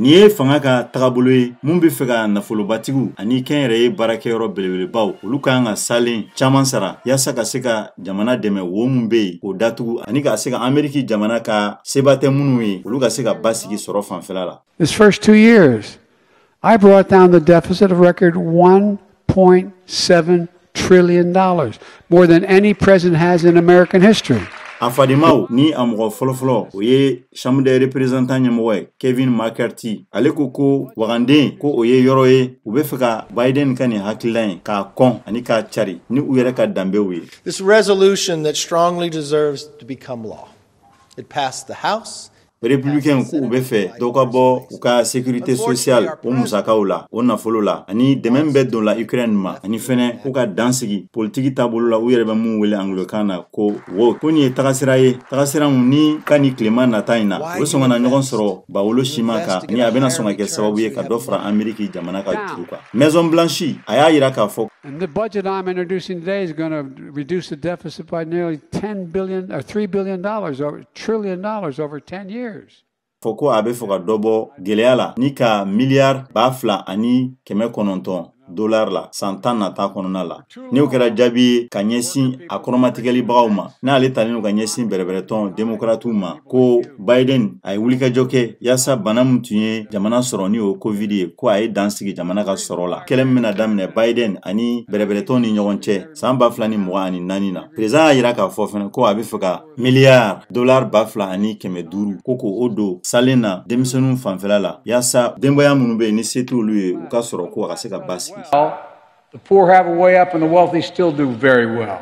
Ni ye fanga ka tagabolo ye mun bɛ fɛ ka nafolobatigiw ani kɛnyɛrɛ ye baarakɛyɔrɔ belebelebaw olu kan ka salen caman sara yaasa ka se ka jamana dɛmɛ wo mun bɛ yen k'o datugu ani ka se ka Ameriki Djamana ka seba tɛ minnu ye olu ka se ka basigi sɔrɔ fanfɛla la. This first 2 years, I brought down the deficit of record $1.7 trillion, more than any president has in American history. Afadimaw ni a mɔgɔ fɔlɔfɔlɔ o ye Chambre des représentants ɲɛmɔgɔ ye Kevin McCarthy ale ko waganden ko o ye yɔrɔ ye u bɛ fɛ ka Biden ka nin hakilila ye k'a kɔn ani k'a cari ni u yɛrɛ ka danbew ye. This resolution that strongly deserves to become law. It passed the House. Républicain k'u bɛ fɛ dɔw ka bɔ u ka sécurité sociale o musakaw la o nafolo la ani dɛmɛ bɛ don la Ukraine ma ani fɛnɛ k'u ka dansigi politiki taabolo la u yɛrɛ bɛ mun wele anglokan na ko wo ko nin ye tagasira ye tagasira mun ni ka ni tilema nata in na u bɛ sɔn ka na ɲɔgɔn sɔrɔ bawolo siman kan ni a bɛna sɔn ka kɛ sababu ye ka dɔ fara Ameriki Djamana ka juru kan. Maison Blanche a y'a yira k'a fɔ. And the budget I'm introducing today is going to reduce the deficit by nearly $3 billion over trillion over 10 years. Foko a bɛ fɔ ka dɔ bɔ gɛlɛya la ni ka miliyari 2,900 $2 la san 10 nata kɔnɔna la ni o kɛra jaabi ye ka ɲɛsin a kɔrɔmatigɛlibagaw ma n'ale talen ka ɲɛsin bɛrɛbɛrɛtɔn démocratiw ma ko Biden a ye wulikajɔ kɛ yaasa bana min tun ye jamana sɔrɔ ni o covid ye ko a ye dansigi jamana ka sɔrɔ la kɛlɛ min bɛna daminɛ Biden ani bɛrɛbɛrɛtɔn ni ɲɔgɔn cɛ san 2024 na président y'a yira k'a fɔ fɛnɛ ko a bɛ fɛ ka miliyari $2,500 ko o don salen na denmisɛnninw fanfɛla la yaasa denbaya minnu bɛ yen ni se t'olu ye u ka sɔrɔ ko a ka se ka basigi. The poor have a way up and the wealthy still do very well.